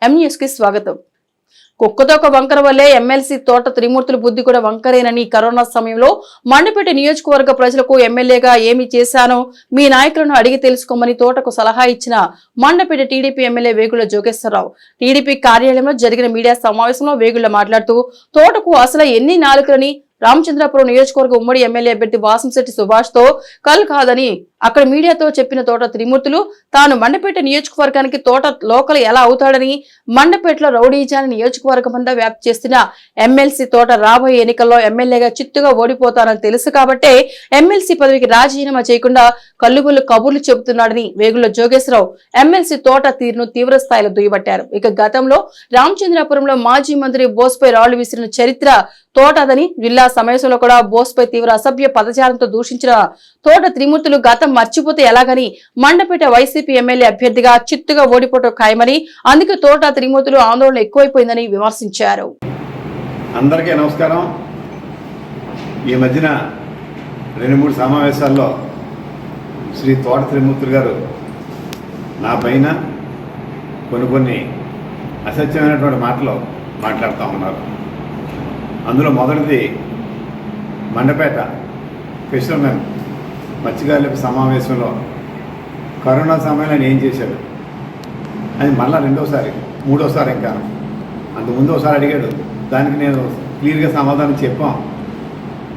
M News కి స్వాగతం. కుక్కతోక వంకర వల్లే ఎమ్మెల్సీ తోట త్రిమూర్తుల బుద్ధి కూడా వంకరేనని కరోనా సమయంలో మండపేట నియోజకవర్గ ప్రజలకు ఎమ్మెల్యేగా ఏమి చేశానో మీ నాయకులను అడిగి తెలుసుకోమని తోటకు సలహా ఇచ్చిన Mandapeta TDP MLA Vegulla Jogeswara Rao TDP కార్యాలయంలో జరిగిన మీడియా సమావేశంలో వేగుళ్ల మాట్లాడుతూ తోటకు అసలు ఎన్ని నాలుకలని రామచంద్రాపురం నియోజకవర్గ ఉమ్మడి ఎమ్మెల్యే అభ్యర్థి వాసంశెట్టి సుభాష్ తో కల్ కాదని అక్కడ మీడియాతో చెప్పిన తోట త్రిమూర్తులు తాను మండపేట నియోజకవర్గానికి తోట లోకల్ ఎలా అవుతాడని మండపేటలో రౌడీజాని నియోజకవర్గం అంతా వ్యాప్తి చేస్తున్న ఎమ్మెల్సీ తోట రాబోయే ఎన్నికల్లో ఎమ్మెల్యేగా చిత్తుగా ఓడిపోతానని తెలుసు కాబట్టే ఎమ్మెల్సీ పదవికి రాజీనామా చేయకుండా కల్లుబుల్లు కబుర్లు చెబుతున్నాడని వేగుళ్ల జోగేశ్వరరావు ఎమ్మెల్సీ తోట తీరును తీవ్ర స్థాయిలో దుయ్యబట్టారు. ఇక గతంలో రామచంద్రాపురంలో మాజీ మంత్రి బోస్పై రాళ్లు విసిరిన చరిత్ర తోటదని జిల్లా సమావేశంలో కూడా బోస్పై తీవ్ర అసభ్య పదజాలంతో దూషించిన తోట త్రిమూర్తులు గతం మర్చిపోతే ఎలాగని మండపేట వైసీపీ ఎమ్మెల్యే అభ్యర్థిగా చిత్తుగా ఓడిపోవడం ఖాయమని అందుకే తోట త్రిమూర్తులు ఆందోళన ఎక్కువైపోయిందని విమర్శించారు. అందరికీ నమస్కారం. ఈ మధ్యన 2-3 సమావేశాల్లో శ్రీ తోట త్రిమూర్తులు గారు నా పైన కొన్ని అసత్యమైనటువంటి మాటలు మాట్లాడుతూ ఉన్నారు. అందులో మొదటిది మండపేట ఫిషర్మెన్ మత్స్యకారుల సమావేశంలో కరోనా సమయంలో ఆయన ఏం చేశాడు అది మళ్ళీ మూడోసారి ఇంకా అంతకుముందు ఒకసారి అడిగాడు. దానికి నేను క్లియర్గా సమాధానం చెప్పాం.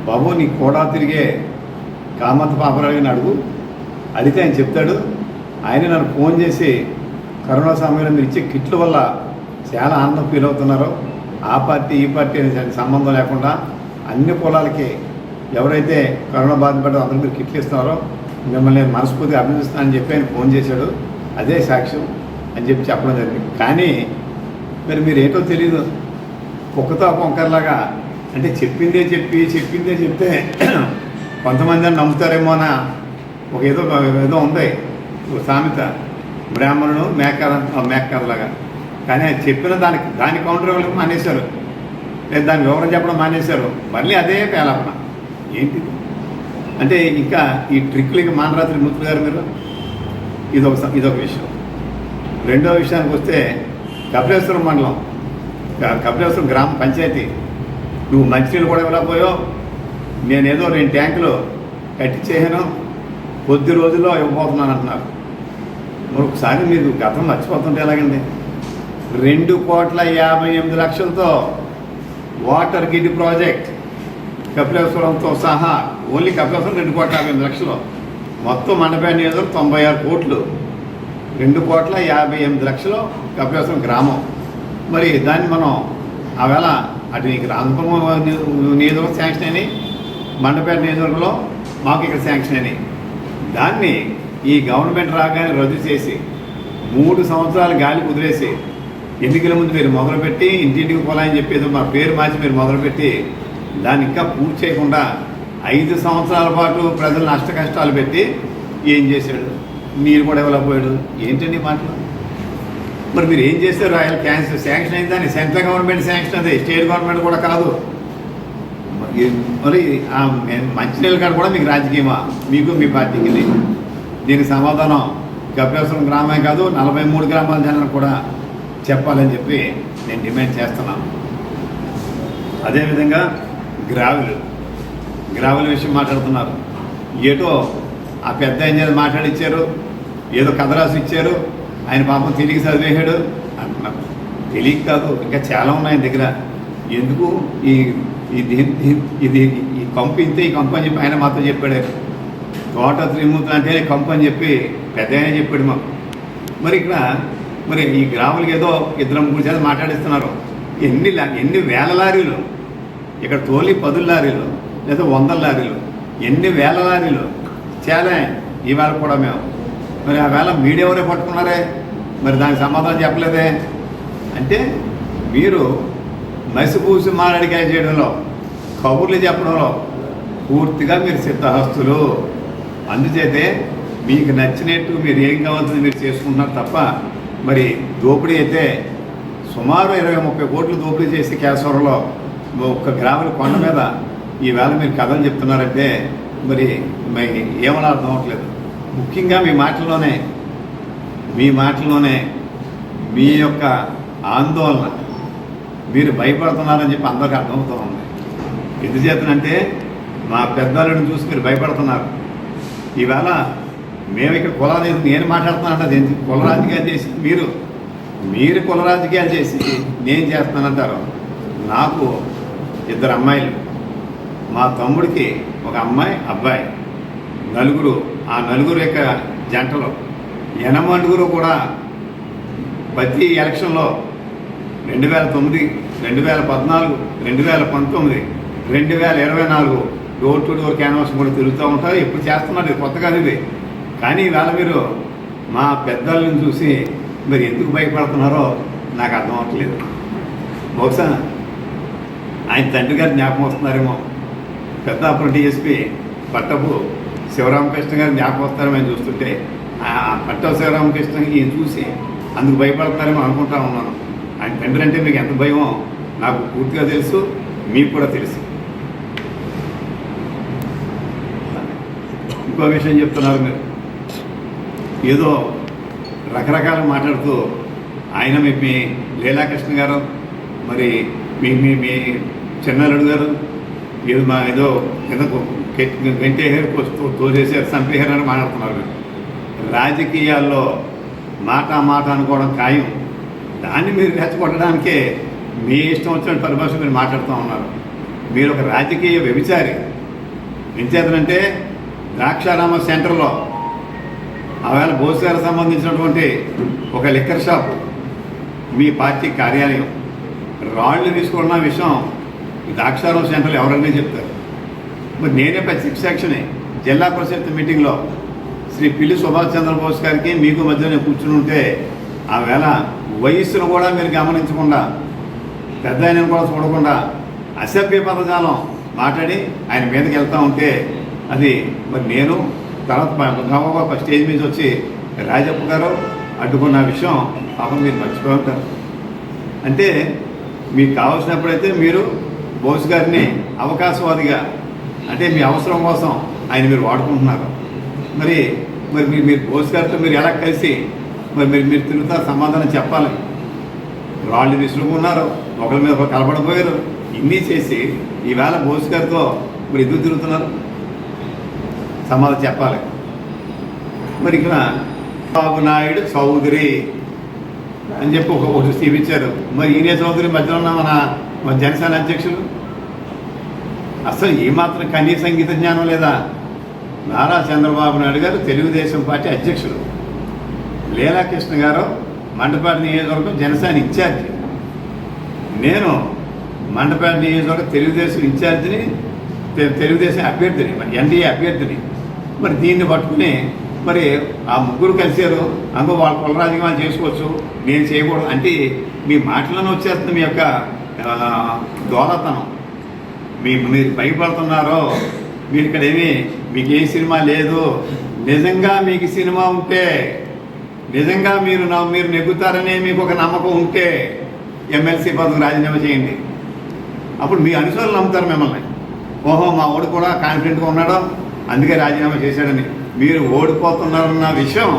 బాబు నీ కూడా తిరిగే కామత్ పాపరాడిని అడిగితే ఆయన చెప్తాడు. ఆయన నన్ను ఫోన్ చేసి కరోనా సమయంలో మీరు ఇచ్చే కిట్ల వల్ల చాలా ఆనందం ఫీల్ అవుతున్నారు. ఆ పార్టీ ఈ పార్టీ అనే సంబంధం లేకుండా అన్ని కులాలకి ఎవరైతే కరోనా బాధపడ్డో అందరూ మీరు కిట్లు ఇస్తున్నారో మిమ్మల్ని నేను మనస్ఫూర్తిగా అభినందిస్తున్నానని చెప్పి ఆయన ఫోన్ చేశాడు. అదే సాక్ష్యం అని చెప్పడం జరిగింది. కానీ మీరు ఏంటో తెలీదు, కుక్కతో వంకరలాగా అంటే చెప్పిందే చెప్తే కొంతమంది అని నమ్ముతారేమో అన్న ఒక ఏదో ఉంది సామెత, బ్రాహ్మణుడు మేకలాగా. కానీ అది చెప్పిన దాని కౌంటర్ ఇవ్వడం మానేశారు, లేదా దాని వివరం చెప్పడం మానేశారు. మళ్ళీ అదే పేలాపన ఏంటిది అంటే ఇంకా ఈ ట్రిక్లకి మానరాత్రి మూర్తులు గారు మీరు ఇదొక విషయం. రెండో విషయానికి వస్తే కపిలేశ్వరం మండలం కపిలేశ్వరం గ్రామ పంచాయతీ నువ్వు మంచినీళ్ళు కూడా ఇవ్వలేకపోయావు. నేనేదో 2 ట్యాంకులు కట్టించేసాను, కొద్ది రోజుల్లో ఇవ్వబోతున్నాను అంటున్నారు. మరొకసారి మీరు గతం మర్చిపోతుంటే ఎలాగండి? 2,58,00,000తో వాటర్ గిడ్ ప్రాజెక్ట్ కపిలేశ్వరంతో సహా ఓన్లీ కపిలేశ్వరం 2,58,00,000, మొత్తం మండపేట నియోజకవర్గం 96 కోట్లు, 2,58,00,000 కపిలేశ్వరం గ్రామం. మరి దాన్ని మనం ఆవేళ అటు నీకు రామపురం నియోజకవర్గం శాంక్షన్ అయినాయి, మండపేట నియోజకవర్గంలో మాకు ఇక్కడ శాంక్షన్ అయినాయి. దాన్ని ఈ గవర్నమెంట్ రాగానే రద్దు చేసి 3 సంవత్సరాలు గాలి కుదిరేసి ఎన్నికల ముందు మీరు మొదలుపెట్టి ఇంటింటికి పోలాయని చెప్పేది మా పేరు మార్చి మీరు మొదలుపెట్టి దాన్ని ఇంకా పూర్తి చేయకుండా 5 సంవత్సరాల పాటు ప్రజలు నష్ట కష్టాలు పెట్టి ఏం చేశాడు? నీరు కూడా ఇవ్వలేకపోయాడు. ఏంటండి మాటలు? మరి మీరు ఏం చేశారు? ఆయన శాంక్షన్ అయిందని సెంట్రల్ గవర్నమెంట్ శాంక్షన్, అది స్టేట్ గవర్నమెంట్ కూడా కాదు. మరి మంచినీళ్ళ కాడ కూడా మీకు రాజకీయమా? మీకు మీ పార్టీకి దీనికి సమాధానం కపిలేశ్వరం గ్రామమే కాదు 43 గ్రామాల జనాలు కూడా చెప్పాలని చెప్పి నేను డిమాండ్ చేస్తున్నాను. అదేవిధంగా గ్రావెల్ విషయం మాట్లాడుతున్నారు. ఏదో ఆ పెద్ద ఇంజనీర్ మాట్లాడిచ్చారు, ఏదో కథ రాసి ఇచ్చారు, ఆయన పాపం తెలియక చదివేశాడు అంటున్నారు. తెలియక కాదు, ఇంకా చాలా ఉన్నాయి ఆయన దగ్గర. ఎందుకు ఇది ఈ కంపు ఇంతే, ఈ కంపు అని చెప్పి ఆయన మాతో చెప్పాడు. తోట త్రిమూర్తులు అంటే కంపు అని చెప్పి పెద్ద ఆయన చెప్పాడు మాకు. మరి ఇక్కడ మరి ఈ గ్రాములకి ఏదో 2-3 చేత మాట్లాడిస్తున్నారు. ఎన్ని వేల లారీలు ఇక్కడ తోలి 10 లారీలు లేదా 100 లారీలు, ఎన్ని వేల లారీలు చాలా ఈవేళ కూడా మేము. మరి ఆ వేళ మీడియా ఎవరే పట్టుకున్నారే, మరి దానికి సమాధానం చెప్పలేదే. అంటే మీరు మసిపూసి మారడికాయ చేయడంలో, కబుర్లు చెప్పడంలో పూర్తిగా మీరు సిద్ధహస్తులు. అందుచేతే మీకు నచ్చినట్టు మీరు ఏం కావాల్సింది మీరు చేసుకుంటున్నారు తప్ప మరి దోపిడీ అయితే సుమారు 20-30 కోట్లు దోపిడీ చేసి కేశవరంలో ఒక్క గ్రాముల కొండ మీద ఈవేళ మీరు కథలు చెప్తున్నారంటే మరి ఏమన్నా అర్థం అవ్వట్లేదు. ముఖ్యంగా మీ మాటల్లోనే మీ యొక్క ఆందోళన, మీరు భయపడుతున్నారని చెప్పి అందరికీ అర్థమవుతూ ఉంది. ఎందుచేతనంటే మా పెద్దలను చూసి మీరు భయపడుతున్నారు. ఈవేళ మేము ఇక్కడ కులాలు నేను మాట్లాడుతున్నానంటే అది కుల రాజకీయాలు చేసి మీరు కుల రాజకీయాలు చేసి నేను చేస్తానంటారు. నాకు 2 అమ్మాయిలు, మా తమ్ముడికి 1 అమ్మాయి అబ్బాయి, నలుగురు. ఆ నలుగురు యొక్క జంటలో 8 కూడా ప్రతి ఎలక్షన్లో 2009, 2014, 2019, 2024 డోర్ టు డోర్ క్యాన్వాస్ కూడా తిరుగుతూ ఉంటారు. ఎప్పుడు చేస్తున్నారు, ఇది కొత్త కాదు ఇది. కానీ ఈవేళ మీరు మా పెద్దలను చూసి మీరు ఎందుకు భయపడుతున్నారో నాకు అర్థం అవ్వట్లేదు. బహుశా ఆయన తండ్రి గారు జ్ఞాపకం వస్తున్నారేమో. పెద్దాపురం డిఎస్పీ పట్టపు శివరామకృష్ణ గారు జ్ఞాపకం వస్తారేమో ఆయన చూస్తుంటే, పట్టపు శివరామకృష్ణ ఈయన చూసి అందుకు భయపడతారేమో అనుకుంటా ఉన్నాను. ఆయన తండ్రి అంటే మీకు ఎంత భయమో నాకు పూర్తిగా తెలుసు, మీకు కూడా తెలుసు. ఇంకో విషయం చెప్తున్నారు మీరు, ఏదో రకరకాల మాట్లాడుతూ ఆయన మీ లీలాకృష్ణ గారు, మరి మీ చిన్నల్లుడు గారు ఏదో వెంటేహారు తోసేసారు, చంపేశారు అని మాట్లాడుతున్నారు. రాజకీయాల్లో మాట అనుకోవడం ఖాయం. దాన్ని మీరు రెచ్చగొట్టడానికే మీ ఇష్టం వచ్చిన పరిభాష మీరు మాట్లాడుతూ ఉన్నారు. మీరు ఒక రాజకీయ వ్యభిచారి. ఎంచేతనంటే ద్రాక్షారామ సెంటర్లో ఆవేళ బోస్ గారికి సంబంధించినటువంటి ఒక లిక్కర్ షాపు, మీ పార్టీ కార్యాలయం, రాళ్ళు తీసుకున్న విషయం ద్రాక్షారామ సెంటర్లో ఎవరైనా చెప్తారు. మరి నేనే ప్రత్యక్ష సాక్షిని. జిల్లా పరిషత్ మీటింగ్లో శ్రీ పిల్లి సుభాష్ చంద్రబోస్ గారికి మీకు మధ్య నేను కూర్చుని ఉంటే, ఆవేళ వయస్సును కూడా మీరు గమనించకుండా, పెద్ద ఆయనను కూడా చూడకుండా అసభ్య పదజాలం మాట్లాడి ఆయన మీదకి వెళ్తూ ఉంటే, అది మరి నేను తర్వాత స్టేజ్ మీద వచ్చి రాజప్ప గారు అడ్డుకున్న విషయం పాపం మీరు మర్చిపోయి ఉంటారు. అంటే మీకు కావాల్సినప్పుడైతే మీరు బోస్ గారిని అవకాశవాదిగా, అంటే మీ అవసరం కోసం ఆయన మీరు వాడుకుంటున్నారు. మరి మీరు బోస్ గారితో మీరు ఎలా కలిసి మీరు తిరుగుతారు, సమాధానం చెప్పాలి. రాళ్ళు విసురుకున్నారు, ఒకరి మీద ఒకరు కలపడపోయారు, ఇన్ని చేసి ఈవేళ బోస్ గారితో మీరు ఎందుకు తిరుగుతున్నారు, సమాధానం చెప్పాలి. మరి ఇక్కడ బాబు నాయుడు చౌదరి అని చెప్పి ఒకటి చూపించారు. మరి ఈయన చౌదరి మధ్యలో ఉన్న మన జనసేన అధ్యక్షులు అసలు ఏమాత్రం కనీస సంగీత జ్ఞానం లేదా? నారా చంద్రబాబు నాయుడు గారు తెలుగుదేశం పార్టీ అధ్యక్షులు, లీలాకృష్ణ గారు మండపేట నియోజకవర్గం జనసేన ఇన్ఛార్జి, నేను మండపేట నియోజకవర్గం తెలుగుదేశం ఇన్ఛార్జిని, తెలుగుదేశం అభ్యర్థిని, మరి ఎన్డీఏ అభ్యర్థిని. మరి దీన్ని పట్టుకుని మరి ఆ ముగ్గురు కలిసారు, అందులో వాళ్ళ కుల రాజకీయాలు చేసుకోవచ్చు, నేను చేయకూడదు అంటే మీ మాటలను వచ్చేస్తుంది మీ యొక్క దోలతనం. మీరు భయపడుతున్నారో, మీరు ఇక్కడ మీకు ఏ సినిమా లేదు. నిజంగా మీకు సినిమా ఉంటే, నిజంగా మీరు నెగ్గుతారనే మీకు ఒక నమ్మకం ఉంటే ఎమ్మెల్సీ పదవికి రాజీనామా చేయండి. అప్పుడు మీ అనుచరులు నమ్ముతారు మిమ్మల్ని. ఓహో, మా ఓడి కూడా కాన్ఫిడెంట్గా ఉన్నాడో అందుకే రాజీనామా చేశాడని. మీరు ఓడిపోతున్నారన్న విషయం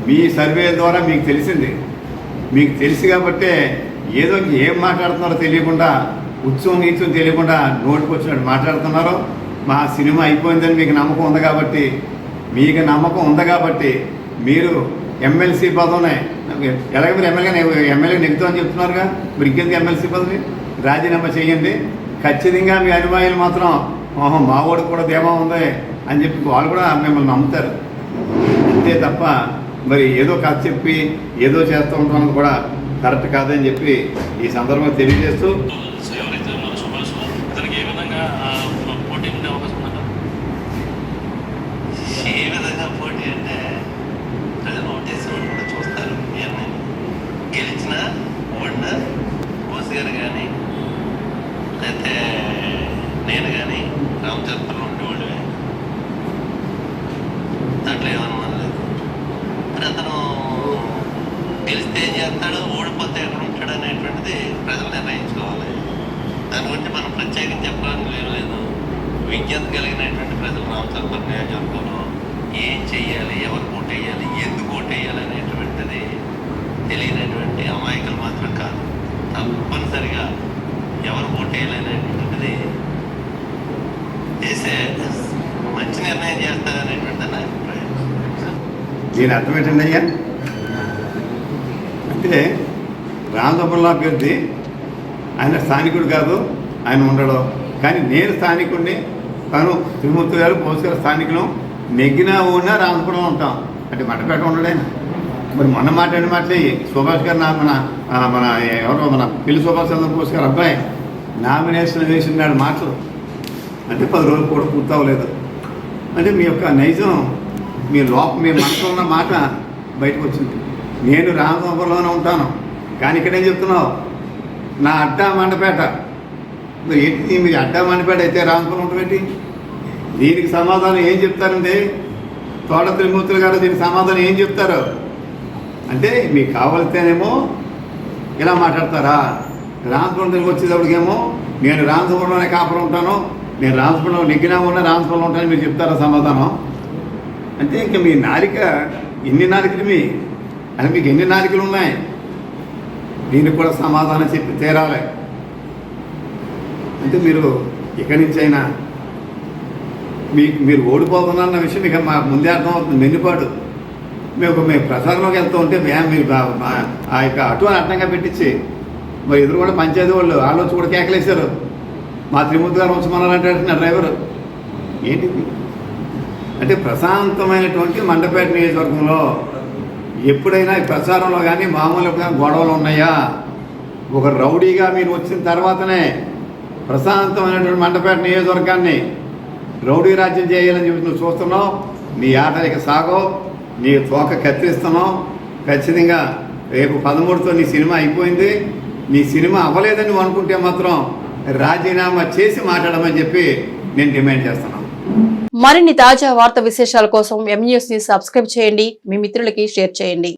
మీ సర్వే ద్వారా మీకు తెలిసింది. మీకు తెలిసి కాబట్టే ఏదో ఏం మాట్లాడుతున్నారో తెలియకుండా, ఉత్సవం నీచం తెలియకుండా నోటికి వచ్చినట్టు మాట్లాడుతున్నారో. మా సినిమా అయిపోయిందని మీకు నమ్మకం ఉంది కాబట్టి మీరు ఎమ్మెల్సీ పదవినే ఎలాగ మీరు ఎమ్మెల్యే నెగ్గుతామని చెప్తున్నారుగా, మీరు ఇంకెందుకు ఎమ్మెల్సీ పదవి రాజీనామా చేయండి. ఖచ్చితంగా మీ అనుమానులు మాత్రం మా ఓడికి కూడా ధీమా ఉంది అని చెప్పి వాళ్ళు కూడా మిమ్మల్ని నమ్ముతారు. అంతే తప్ప మరి ఏదో కథ చెప్పి ఏదో చేస్తూ ఉంటాం కూడా కరెక్ట్ కాదని చెప్పి ఈ సందర్భంగా తెలియజేస్తూ, ఏ విధంగా పోటీ అంటే ప్రజలు ఓటేసి కూడా చూస్తారు. గెలిచిన ఓడిన బోస్ గారు కానీ లేకపోతే నేను కానీ రామచంద్రపురం ఉండేవాళ్ళమే, దాంట్లో ఏమన్నా లేదు. మరి అతను గెలిస్తే ఏం చేస్తాడు, ఓడిపోతే ఎక్కడ ఉంటాడు అనేటువంటిది ప్రజలు నిర్ణయించుకోవాలి. దాని గురించి మనం ప్రత్యేకించి చెప్పడానికి లేదు. విజ్ఞత కలిగినటువంటి ప్రజలు రామచంద్రపురం నియోజకవర్గంలో ఏం చెయ్యాలి, ఎవరు ఓటేయాలి, ఎందుకు ఓటేయాలి అనేటువంటిది తెలియనటువంటి అమాయకులు మాత్రం తప్పనిసరిగా ఎవరు ఓటేయాలనేటువంటిది చేసే మంచి నిర్ణయం చేస్తారనేటువంటిది నా అభిప్రాయం. దీని అర్థం ఏంటండి అయ్యా? అంటే రామచంద్రరావు అభ్యర్థి ఆయన స్థానికుడు కాదు, ఆయన ఉండడు. కానీ నేను స్థానికుడిని, తను త్రిమూర్తి గారు పోస్ గారు స్థానికులు. నెగ్గినా ఉన్నా రామపురంలో ఉంటాం. అంటే మండపేట ఉండడైనా మరి మొన్న మాట్లాడిన మాటలే సుభాష్ గారు మన ఎవరో మన పిల్లి సుభాష్ చంద్రబోస్ గారు అబ్బాయి నామినేషన్ వేసినాడు మాటలు. అంటే 10 రోజులు కూడా పూర్తవలేదు. అంటే మీ యొక్క నైజం, మీ మనసులో ఉన్న మాట బయటకు వచ్చింది. నేను రామపురంలోనే ఉంటాను, కానీ ఇక్కడేం చెప్తున్నావు? నా అడ్డా మండపేట. మరి ఏంటి మీరు అడ్డా మండపేట అయితే రామపురం ఉంటుంది? దీనికి సమాధానం ఏం చెప్తారండి? తోట త్రిమూర్తులు గారు దీనికి సమాధానం ఏం చెప్తారు? అంటే మీకు కావాలితేనేమో ఇలా మాట్లాడతారా? రామపురం దగ్గరికి వచ్చేటప్పటికేమో నేను రామపురంలోనే కాపురం ఉంటాను, నేను రామపురంలో నెగ్గినా ఉన్నా రామపురంలో ఉంటానని మీరు చెప్తారా సమాధానం? అంటే ఇంకా మీ నాలిక ఎన్ని నాలికలు అని మీకు ఎన్ని నాలికలు ఉన్నాయి? దీనికి కూడా సమాధానం చెప్పి తీరాలి. అంటే మీరు ఇక్కడి నుంచి అయినా మీరు ఓడిపోతున్నారన్న విషయం మీకు మాకు ముందే అర్థమవుతుంది. మెన్నుపాటు మేము ప్రసారంలోకి వెళ్తూ ఉంటే మీరు ఆ యొక్క అటువని అడ్డంగా పెట్టించి మరి ఎదురు కూడా పంచాయతీ వాళ్ళు వచ్చి కూడా కేకలేశారు. మా త్రిమూర్తి గారు ఉంచమన్నారంటే నా డ్రైవరు ఏంటిది? అంటే ప్రశాంతమైనటువంటి మండపేట నియోజకవర్గంలో ఎప్పుడైనా ఈ ప్రచారంలో కానీ మామూలుగా గొడవలు ఉన్నాయా? ఒక రౌడీగా మీరు వచ్చిన తర్వాతనే ప్రశాంతమైనటువంటి మండపేట నియోజకవర్గాన్ని రౌడీ రాజ్యం చేయాలని చెప్పి నువ్వు చూస్తున్నావు. నీ ఆటలిక సాగో, నీ తోక కత్తిరిస్తున్నావు. ఖచ్చితంగా రేపు 13తో నీ సినిమా అయిపోయింది. నీ సినిమా అవ్వలేదని నువ్వు అనుకుంటే మాత్రం రాజీనామా చేసి మాట్లాడమని చెప్పి నేను డిమాండ్ చేస్తున్నాను. మరిన్ని తాజా వార్త విశేషాల కోసం ఎంన్యూస్ ని సబ్స్క్రైబ్ చేయండి, మీ మిత్రులకి షేర్ చేయండి.